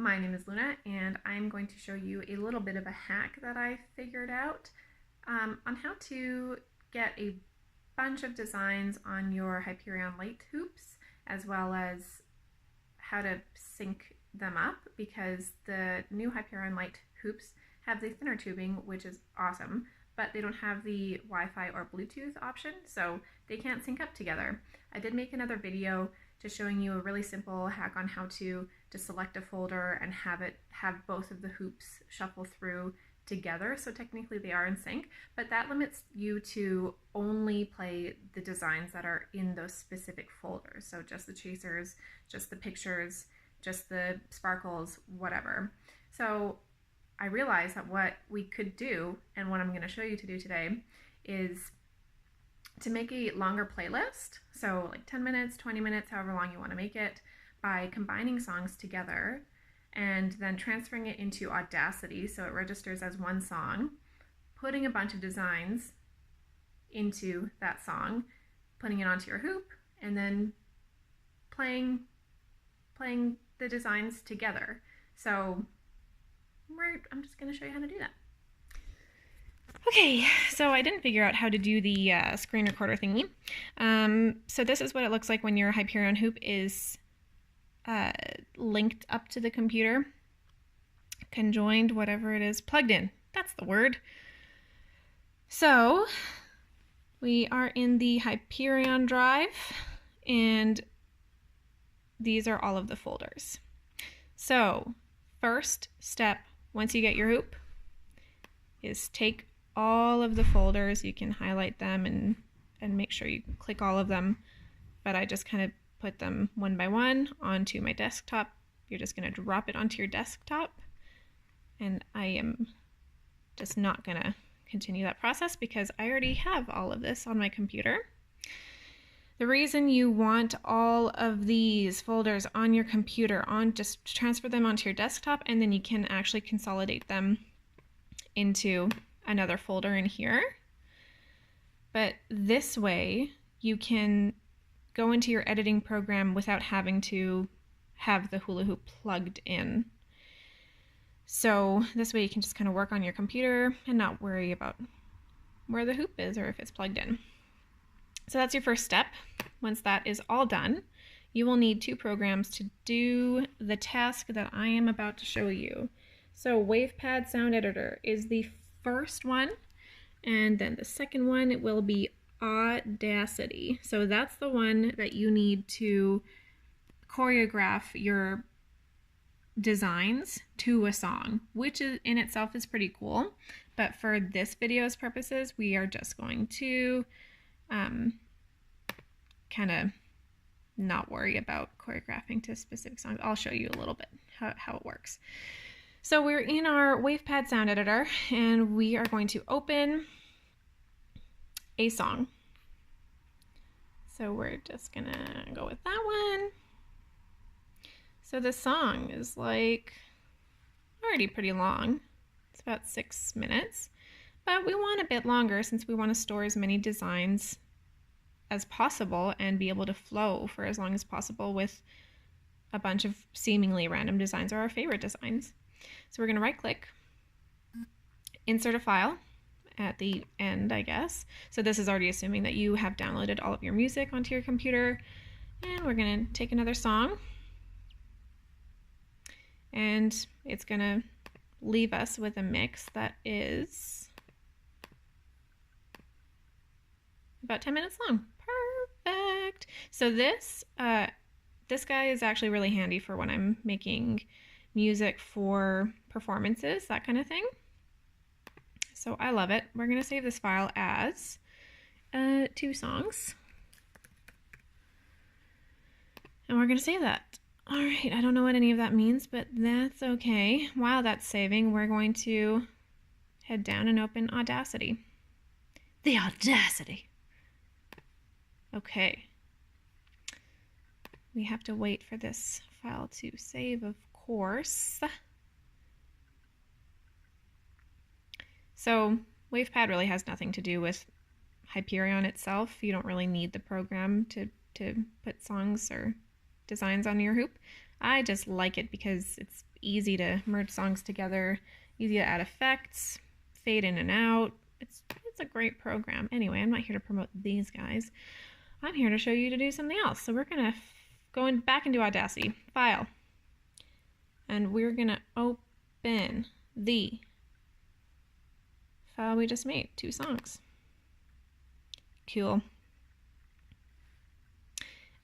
my name is Luna and I'm going to show you a little bit of a hack that I figured out on how to get a bunch of designs on your Hyperion Lite hoops, as well as how to sync them up, because the new Hyperion Lite hoops have the thinner tubing, which is awesome, but they don't have the Wi-Fi or Bluetooth option, so they can't sync up together. I did make another video just showing you a really simple hack on how to just select a folder and have both of the hoops shuffle through together, so technically they are in sync, but that limits you to only play the designs that are in those specific folders. So just the chasers, just the pictures, just the sparkles, whatever. So I realized that what we could do, and what I'm going to show you to do today, is to make a longer playlist, so like 10 minutes, 20 minutes, however long you want to make it, by combining songs together and then transferring it into Audacity so it registers as one song, putting a bunch of designs into that song, putting it onto your hoop, and then playing the designs together. So I'm just going to show you how to do that. Okay, so I didn't figure out how to do the screen recorder thingy. So this is what it looks like when your Hyperion hoop is linked up to the computer, conjoined, whatever it is, plugged in. That's the word. So we are in the Hyperion drive, and these are all of the folders. So first step, once you get your hoop, is take all of the folders. You can highlight them and make sure you click all of them, but I just kind of put them one by one onto my desktop. You're just going to drop it onto your desktop, and I am just not going to continue that process because I already have all of this on my computer. The reason you want all of these folders on your computer, just transfer them onto your desktop, and then you can actually consolidate them into another folder in here. But this way you can go into your editing program without having to have the hula hoop plugged in. So this way you can just kind of work on your computer and not worry about where the hoop is or if it's plugged in. So that's your first step. Once that is all done, you will need two programs to do the task that I am about to show you. So WavePad Sound Editor is the first one, and then the second one, it will be Audacity. So that's the one that you need to choreograph your designs to a song, which is in itself is pretty cool. But for this video's purposes, we are just going to kind of not worry about choreographing to specific songs. I'll show you a little bit how it works. So we're in our WavePad Sound Editor, and we are going to open a song. So we're just gonna go with that one. So the song is like already pretty long. It's about 6 minutes, but we want a bit longer since we want to store as many designs as possible and be able to flow for as long as possible with a bunch of seemingly random designs or our favorite designs. So we're going to right click, insert a file at the end, I guess. So this is already assuming that you have downloaded all of your music onto your computer. And we're going to take another song, and it's going to leave us with a mix that is about 10 minutes long. Perfect. So this guy is actually really handy for when I'm making music for performances, that kind of thing. So I love it. We're going to save this file as 2 songs. And we're going to save that. All right, I don't know what any of that means, but that's okay. While that's saving, we're going to head down and open Audacity. The Audacity! Okay. We have to wait for this file to save, of course. So WavePad really has nothing to do with Hyperion itself. You don't really need the program to put songs or designs on your hoop. I just like it because it's easy to merge songs together, easy to add effects, fade in and out. It's a great program. Anyway, I'm not here to promote these guys. I'm here to show you to do something else. So we're gonna go back into Audacity, File, and we're gonna open the file we just made, 2 songs. Cool.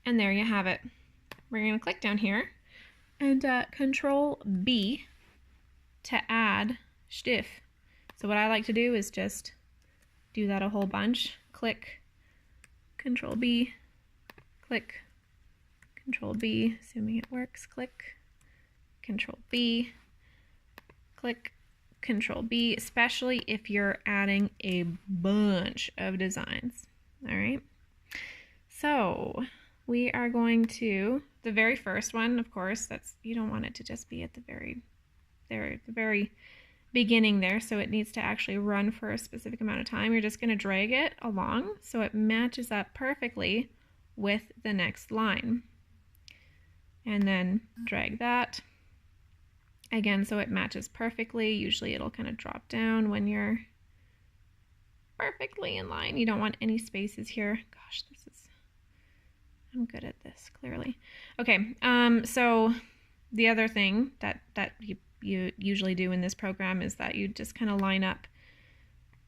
And there you have it. We're gonna click down here and Control B to add Stiff. So what I like to do is just do that a whole bunch. Click, Control B, click, Control B, assuming it works, click, Control B, click, Control B, especially if you're adding a bunch of designs. All right. So we are going to, the very first one, of course, you don't want it to just be at the very beginning there, so it needs to actually run for a specific amount of time. You're just going to drag it along so it matches up perfectly with the next line. And then drag that again so it matches perfectly. Usually it'll kind of drop down when you're perfectly in line. You don't want any spaces here. Gosh, I'm good at this, clearly. Okay, so the other thing that you usually do in this program is that you just kind of line up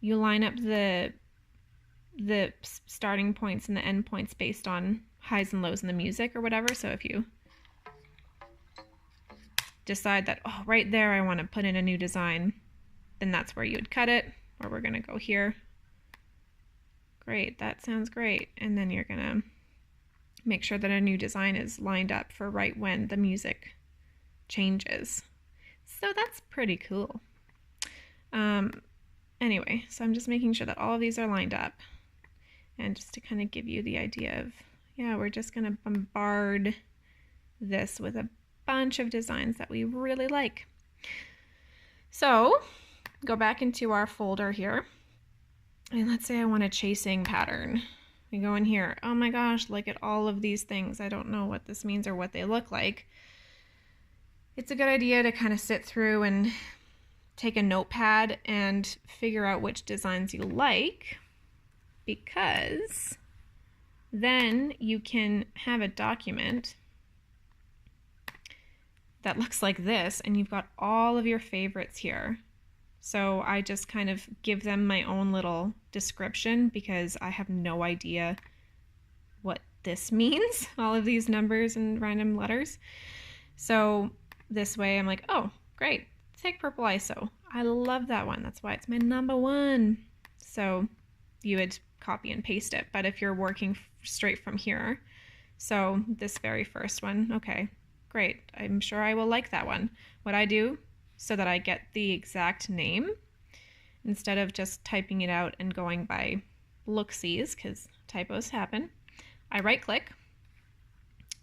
the starting points and the end points based on highs and lows in the music or whatever. So if you decide that, oh, right there I want to put in a new design, then that's where you would cut it, or we're going to go here. Great, that sounds great. And then you're going to make sure that a new design is lined up for right when the music changes. So that's pretty cool. Anyway, so I'm just making sure that all of these are lined up. And just to kind of give you the idea of, yeah, we're just going to bombard this with a bunch of designs that we really like. So go back into our folder here. And let's say I want a chasing pattern. We go in here. Oh my gosh, look at all of these things. I don't know what this means or what they look like. It's a good idea to kind of sit through and take a notepad and figure out which designs you like, because then you can have a document that looks like this and you've got all of your favorites here. So I just kind of give them my own little description because I have no idea what this means, all of these numbers and random letters. So this way I'm like, oh, great, take purple ISO. I love that one. That's why it's my #1. So you would copy and paste it. But if you're working straight from here, so this very first one, okay, great. I'm sure I will like that one. What I do, so that I get the exact name, instead of just typing it out and going by look-sees, because typos happen, I right-click,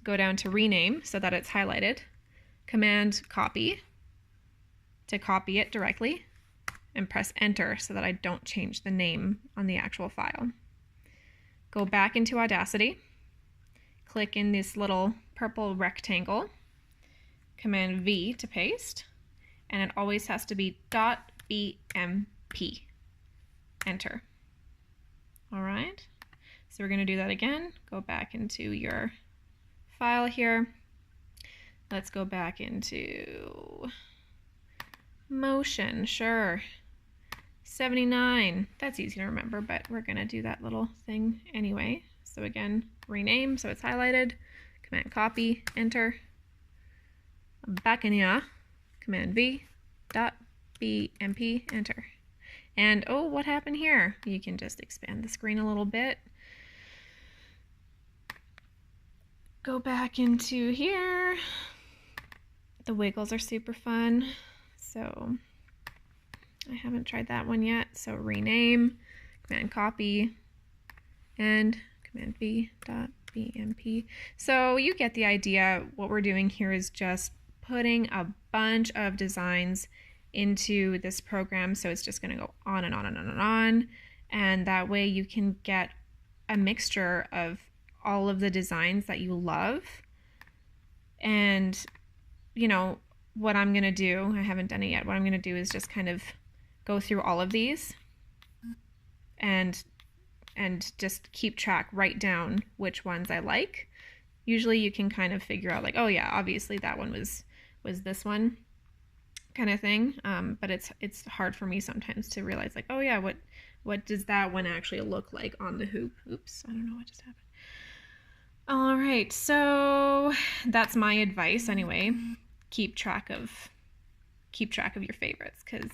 go down to rename so that it's highlighted, Command copy to copy it directly, and press enter so that I don't change the name on the actual file. Go back into Audacity, click in this little purple rectangle, Command V to paste, and it always has to be .bmp. Enter. All right, so we're going to do that again. Go back into your file here. Let's go back into Motion, sure. 79, that's easy to remember, but we're going to do that little thing anyway. So again, rename so it's highlighted, Command copy, enter. Back in here, Command V, .bmp, enter. And oh, what happened here? You can just expand the screen a little bit. Go back into here. The wiggles are super fun. So I haven't tried that one yet. So rename, Command copy, and Command V, .bmp. So you get the idea. What we're doing here is just putting a bunch of designs into this program, so it's just going to go on and on and on and on, and that way you can get a mixture of all of the designs that you love And, you know, what I'm going to do, I haven't done it yet, what I'm going to do is just kind of go through all of these and just keep track, write down which ones I like. Usually you can kind of figure out like, oh yeah, obviously that one was this one kind of thing. But it's hard for me sometimes to realize like, oh yeah, what does that one actually look like on the hoop? Oops, I don't know what just happened. All right, so that's my advice anyway. Keep track of your favorites because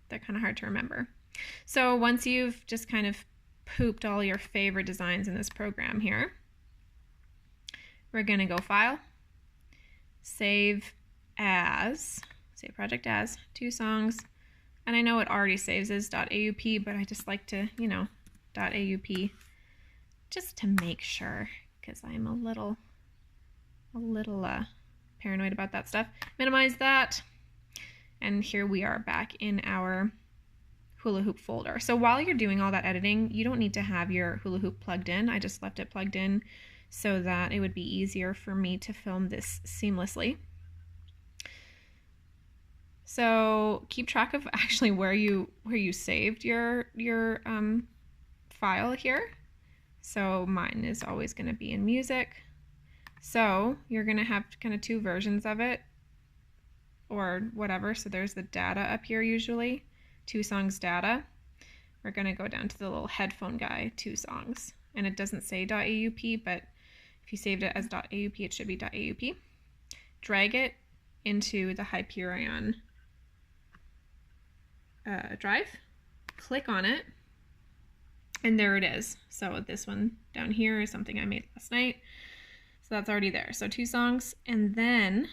they're kind of hard to remember. So once you've just kind of pooped all your favorite designs in this program here, we're going to go File, Save As, save project as, 2 songs. And I know it already saves as .aup, but I just like to, you know, .aup just to make sure, because I'm a little paranoid about that stuff. Minimize that. And here we are back in our hula hoop folder. So while you're doing all that editing, you don't need to have your hula hoop plugged in. I just left it plugged in so that it would be easier for me to film this seamlessly. So keep track of actually where you saved your file here. So mine is always going to be in music. So you're going to have kind of 2 versions of it or whatever. So there's the data up here usually, 2 songs data. We're going to go down to the little headphone guy, 2 songs. And it doesn't say .aup, but if you saved it as .aup, it should be .aup. Drag it into the Hyperion drive. Click on it. And there it is. So this one down here is something I made last night. So that's already there. So 2 songs. And then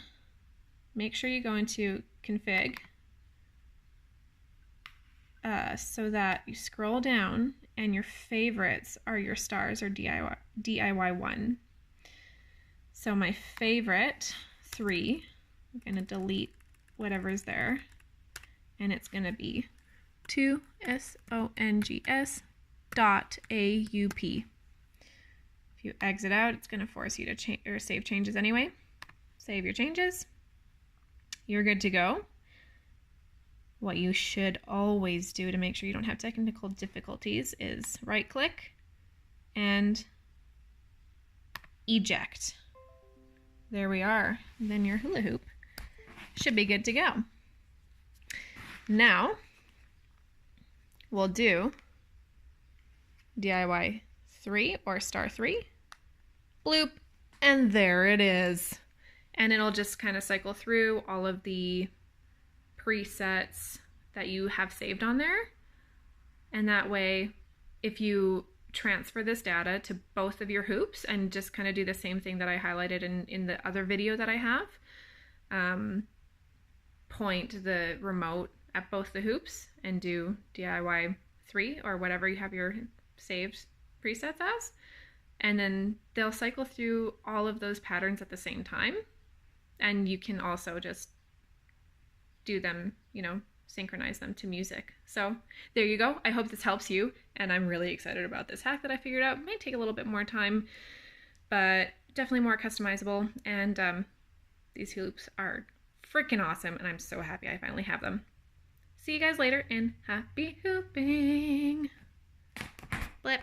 make sure you go into config so that you scroll down and your favorites are your stars or DIY 1. So my favorite 3, I'm going to delete whatever's there. And it's going to be 2songs.aup. If you exit out, it's going to force you to change or save changes anyway. Save your changes. You're good to go. What you should always do to make sure you don't have technical difficulties is right click and eject. There we are. And then your hula hoop should be good to go. Now we'll do DIY 3 or star 3, bloop, and there it is. And it'll just kind of cycle through all of the presets that you have saved on there. And that way, if you transfer this data to both of your hoops and just kind of do the same thing that I highlighted in the other video that I have, point the remote at both the hoops and do DIY 3 or whatever you have your saved presets as, and then they'll cycle through all of those patterns at the same time. And you can also just do them, you know, synchronize them to music. So there you go. I hope this helps you, and I'm really excited about this hack that I figured out. It might take a little bit more time, but definitely more customizable. And these hoops are freaking awesome, and I'm so happy I finally have them. See you guys later, and happy hooping! Blip.